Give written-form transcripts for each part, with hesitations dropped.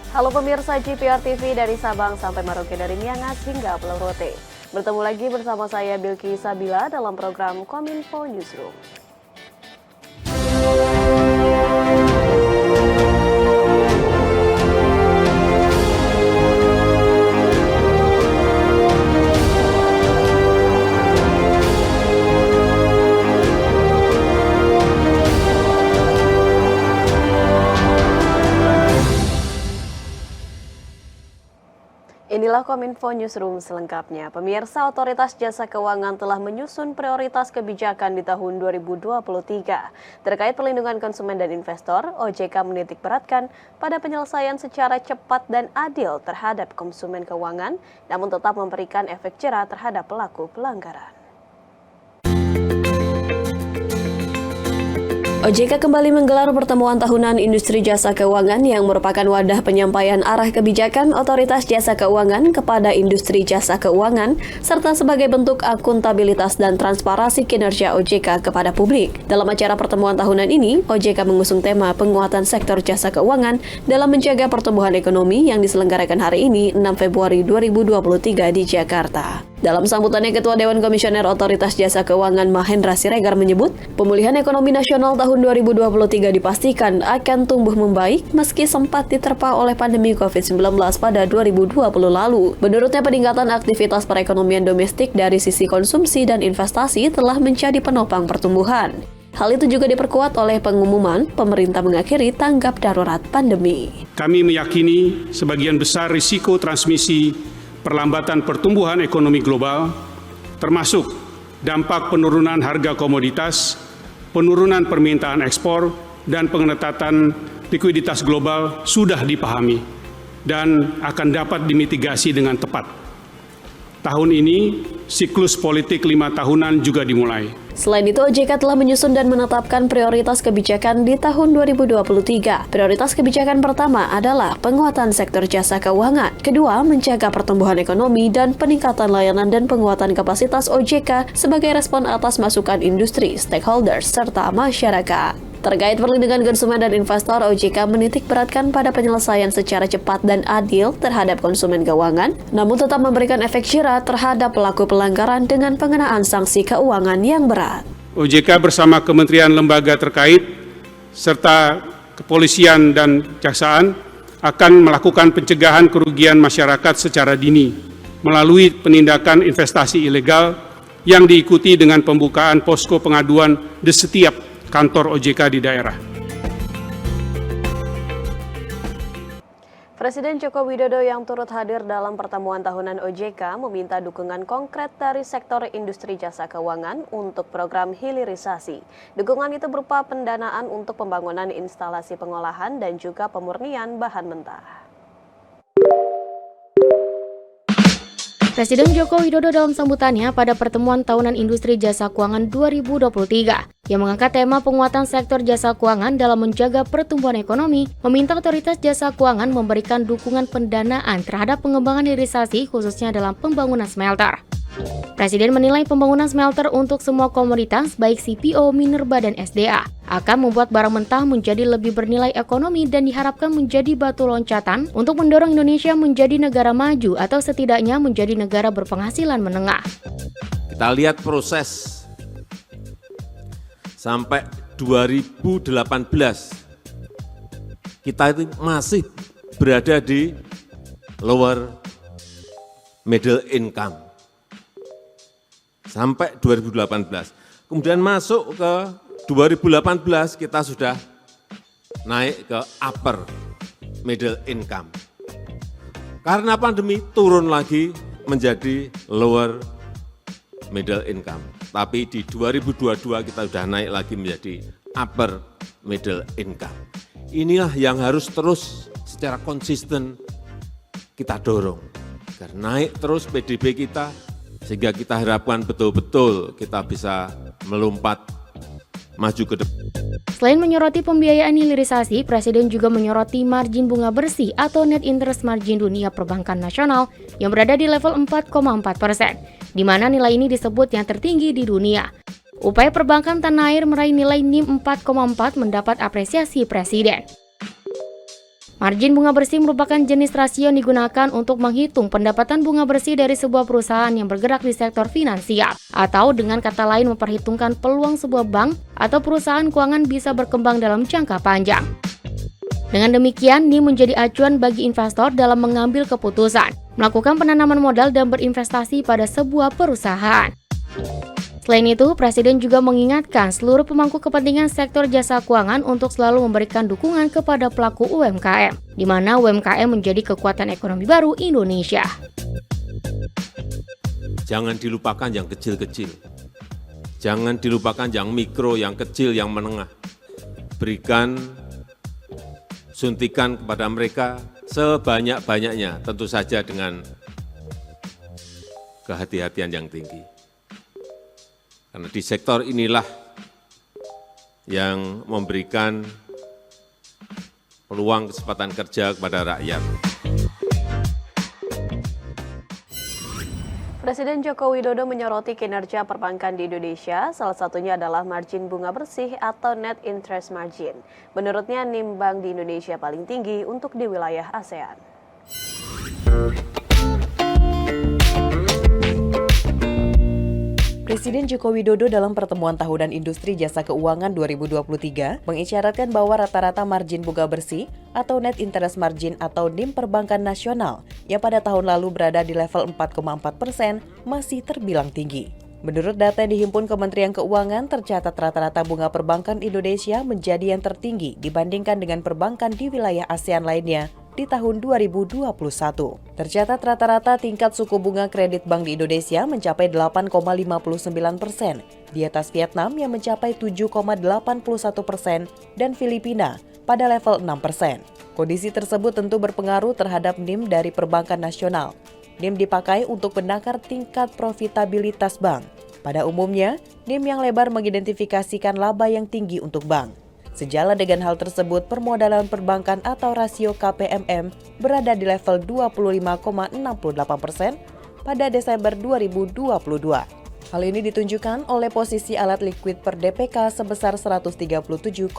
Halo pemirsa GPR TV dari Sabang sampai Merauke, dari Miangas hingga Pulau Rote. Bertemu lagi bersama saya Bilky Sabila dalam program Kominfo Newsroom. Inilah Kominfo Newsroom selengkapnya. Pemirsa, Otoritas Jasa Keuangan telah menyusun prioritas kebijakan di tahun 2023. Terkait perlindungan konsumen dan investor, OJK menitik beratkan pada penyelesaian secara cepat dan adil terhadap konsumen keuangan, namun tetap memberikan efek jera terhadap pelaku pelanggaran. OJK kembali menggelar pertemuan tahunan industri jasa keuangan yang merupakan wadah penyampaian arah kebijakan Otoritas Jasa Keuangan kepada industri jasa keuangan, serta sebagai bentuk akuntabilitas dan transparansi kinerja OJK kepada publik. Dalam acara pertemuan tahunan ini, OJK mengusung tema penguatan sektor jasa keuangan dalam menjaga pertumbuhan ekonomi yang diselenggarakan hari ini 6 Februari 2023 di Jakarta. Dalam sambutannya, Ketua Dewan Komisioner Otoritas Jasa Keuangan Mahendra Siregar menyebut, pemulihan ekonomi nasional tahun 2023 dipastikan akan tumbuh membaik meski sempat diterpa oleh pandemi COVID-19 pada 2020 lalu. Menurutnya, peningkatan aktivitas perekonomian domestik dari sisi konsumsi dan investasi telah menjadi penopang pertumbuhan. Hal itu juga diperkuat oleh pengumuman pemerintah mengakhiri tanggap darurat pandemi. Kami meyakini sebagian besar risiko transmisi perlambatan pertumbuhan ekonomi global, termasuk dampak penurunan harga komoditas, penurunan permintaan ekspor, dan pengetatan likuiditas global sudah dipahami dan akan dapat dimitigasi dengan tepat. Tahun ini, siklus politik 5 tahunan juga dimulai. Selain itu, OJK telah menyusun dan menetapkan prioritas kebijakan di tahun 2023. Prioritas kebijakan pertama adalah penguatan sektor jasa keuangan. Kedua, menjaga pertumbuhan ekonomi dan peningkatan layanan dan penguatan kapasitas OJK sebagai respon atas masukan industri, stakeholders, serta masyarakat. Terkait perlindungan konsumen dan investor, OJK menitik beratkan pada penyelesaian secara cepat dan adil terhadap konsumen keuangan, namun tetap memberikan efek jera terhadap pelaku pelanggaran dengan pengenaan sanksi keuangan yang berat. OJK bersama kementerian lembaga terkait serta kepolisian dan kejaksaan akan melakukan pencegahan kerugian masyarakat secara dini melalui penindakan investasi ilegal yang diikuti dengan pembukaan posko pengaduan di setiap kantor OJK di daerah. Presiden Joko Widodo yang turut hadir dalam pertemuan tahunan OJK meminta dukungan konkret dari sektor industri jasa keuangan untuk program hilirisasi. Dukungan itu berupa pendanaan untuk pembangunan instalasi pengolahan dan juga pemurnian bahan mentah. Presiden Joko Widodo dalam sambutannya pada pertemuan tahunan industri jasa keuangan 2023 yang mengangkat tema penguatan sektor jasa keuangan dalam menjaga pertumbuhan ekonomi, meminta Otoritas Jasa Keuangan memberikan dukungan pendanaan terhadap pengembangan hilirisasi khususnya dalam pembangunan smelter. Presiden menilai pembangunan smelter untuk semua komoditas baik CPO, minerba, dan SDA akan membuat barang mentah menjadi lebih bernilai ekonomi dan diharapkan menjadi batu loncatan untuk mendorong Indonesia menjadi negara maju atau setidaknya menjadi negara berpenghasilan menengah. Kita lihat proses sampai 2018 kita itu masih berada di lower middle income. Sampai 2018. Kemudian masuk ke 2018 kita sudah naik ke upper middle income. Karena pandemi turun lagi menjadi lower middle income. Tapi di 2022 kita sudah naik lagi menjadi upper middle income. Inilah yang harus terus secara konsisten kita dorong. Agar naik terus PDB kita, sehingga kita harapkan betul-betul kita bisa melompat maju ke depan. Selain menyoroti pembiayaan hilirisasi, Presiden juga menyoroti margin bunga bersih atau net interest margin dunia perbankan nasional yang berada di level 4,4%, di mana nilai ini disebut yang tertinggi di dunia. Upaya perbankan tanah air meraih nilai NIM 4,4 mendapat apresiasi Presiden. Margin bunga bersih merupakan jenis rasio yang digunakan untuk menghitung pendapatan bunga bersih dari sebuah perusahaan yang bergerak di sektor finansial, atau dengan kata lain memperhitungkan peluang sebuah bank atau perusahaan keuangan bisa berkembang dalam jangka panjang. Dengan demikian, NIM menjadi acuan bagi investor dalam mengambil keputusan, melakukan penanaman modal dan berinvestasi pada sebuah perusahaan. Selain itu, Presiden juga mengingatkan seluruh pemangku kepentingan sektor jasa keuangan untuk selalu memberikan dukungan kepada pelaku UMKM, di mana UMKM menjadi kekuatan ekonomi baru Indonesia. Jangan dilupakan yang kecil-kecil. Jangan dilupakan yang mikro, yang kecil, yang menengah. Berikan suntikan kepada mereka sebanyak-banyaknya, tentu saja dengan kehati-hatian yang tinggi. Karena di sektor inilah yang memberikan peluang kesempatan kerja kepada rakyat. Presiden Joko Widodo menyoroti kinerja perbankan di Indonesia, salah satunya adalah margin bunga bersih atau net interest margin. Menurutnya, NIM bank di Indonesia paling tinggi untuk di wilayah ASEAN. Presiden Joko Widodo dalam pertemuan tahunan industri jasa keuangan 2023 mengisyaratkan bahwa rata-rata margin bunga bersih atau net interest margin atau NIM perbankan nasional yang pada tahun lalu berada di level 4,4% masih terbilang tinggi. Menurut data yang dihimpun Kementerian Keuangan, tercatat rata-rata bunga perbankan Indonesia menjadi yang tertinggi dibandingkan dengan perbankan di wilayah ASEAN lainnya di tahun 2021. Tercatat rata-rata tingkat suku bunga kredit bank di Indonesia mencapai 8,59%, di atas Vietnam yang mencapai 7,81% dan Filipina pada level 6%. Kondisi tersebut tentu berpengaruh terhadap NIM dari perbankan nasional. NIM dipakai untuk menakar tingkat profitabilitas bank. Pada umumnya, NIM yang lebar mengidentifikasikan laba yang tinggi untuk bank. Sejalan dengan hal tersebut, permodalan perbankan atau rasio KPMM berada di level 25,68% pada Desember 2022. Hal ini ditunjukkan oleh posisi alat likuid per DPK sebesar 137,69%.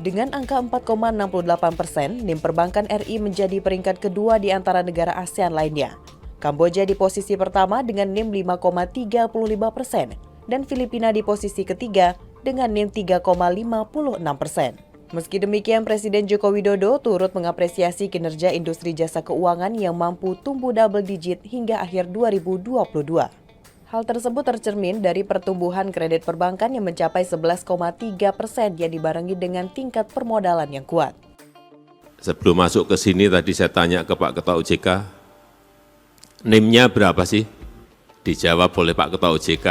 Dengan angka 4,68%, NIM perbankan RI menjadi peringkat kedua di antara negara ASEAN lainnya. Kamboja di posisi pertama dengan NIM 5,35% dan Filipina di posisi ketiga dengan NIM 3,56%. Meski demikian, Presiden Joko Widodo turut mengapresiasi kinerja industri jasa keuangan yang mampu tumbuh double digit hingga akhir 2022. Hal tersebut tercermin dari pertumbuhan kredit perbankan yang mencapai 11,3% yang dibarengi dengan tingkat permodalan yang kuat. Sebelum masuk ke sini tadi saya tanya ke Pak Ketua OJK, NIM-nya berapa sih? Dijawab oleh Pak Ketua OJK,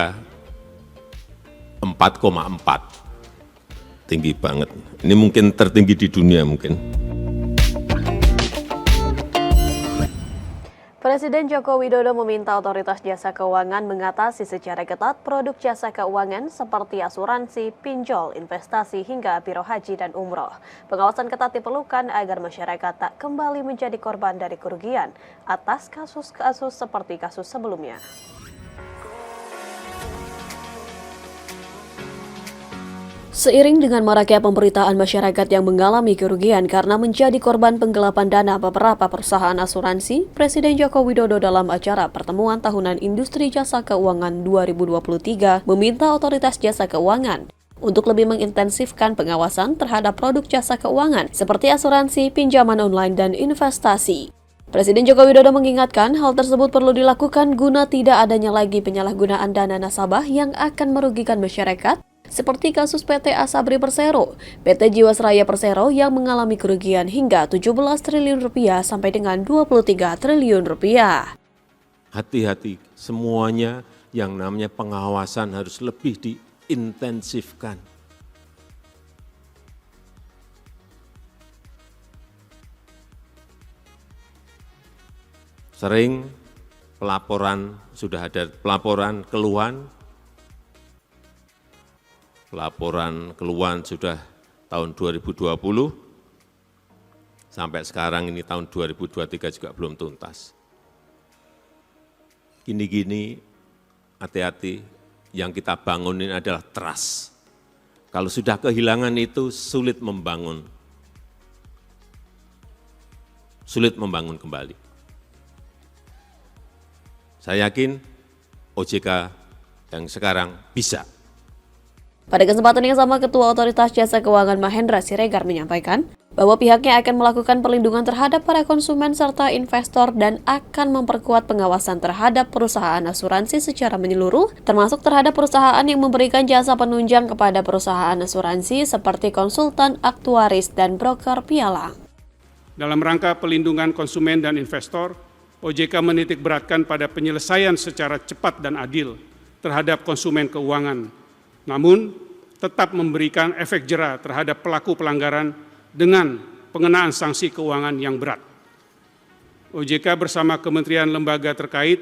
4,4. Tinggi banget. Ini mungkin tertinggi di dunia mungkin. Presiden Joko Widodo meminta otoritas jasa keuangan mengatasi secara ketat produk jasa keuangan seperti asuransi, pinjol, investasi hingga biro haji dan umroh. Pengawasan ketat diperlukan agar masyarakat tak kembali menjadi korban dari kerugian atas kasus-kasus seperti kasus sebelumnya. Seiring dengan maraknya pemberitaan masyarakat yang mengalami kerugian karena menjadi korban penggelapan dana beberapa perusahaan asuransi, Presiden Joko Widodo dalam acara pertemuan tahunan industri jasa keuangan 2023 meminta otoritas jasa keuangan untuk lebih mengintensifkan pengawasan terhadap produk jasa keuangan seperti asuransi, pinjaman online, dan investasi. Presiden Joko Widodo mengingatkan hal tersebut perlu dilakukan guna tidak adanya lagi penyalahgunaan dana nasabah yang akan merugikan masyarakat, seperti kasus PT Asabri Persero, PT Jiwasraya Persero yang mengalami kerugian hingga 17 triliun rupiah sampai dengan 23 triliun rupiah. Hati-hati, semuanya yang namanya pengawasan harus lebih diintensifkan. Sering pelaporan, sudah ada pelaporan keluhan, sudah tahun 2020, sampai sekarang ini tahun 2023 juga belum tuntas. Gini-gini, hati-hati, yang kita bangun ini adalah trust. Kalau sudah kehilangan itu, sulit membangun sulit membangun kembali. Saya yakin OJK yang sekarang bisa. Pada kesempatan yang sama, Ketua Otoritas Jasa Keuangan Mahendra Siregar menyampaikan bahwa pihaknya akan melakukan perlindungan terhadap para konsumen serta investor dan akan memperkuat pengawasan terhadap perusahaan asuransi secara menyeluruh, termasuk terhadap perusahaan yang memberikan jasa penunjang kepada perusahaan asuransi seperti konsultan, aktuaris, dan broker pialang. Dalam rangka pelindungan konsumen dan investor, OJK menitikberatkan pada penyelesaian secara cepat dan adil terhadap konsumen keuangan, namun tetap memberikan efek jera terhadap pelaku pelanggaran dengan pengenaan sanksi keuangan yang berat. OJK bersama kementerian lembaga terkait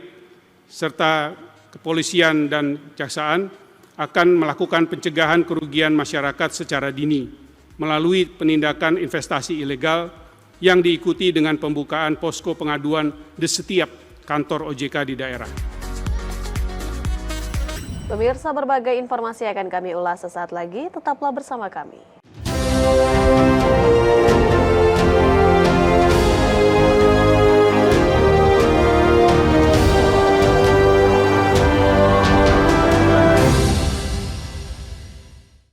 serta kepolisian dan kejaksaan akan melakukan pencegahan kerugian masyarakat secara dini melalui penindakan investasi ilegal yang diikuti dengan pembukaan posko pengaduan di setiap kantor OJK di daerah. Pemirsa, berbagai informasi akan kami ulas sesaat lagi, tetaplah bersama kami.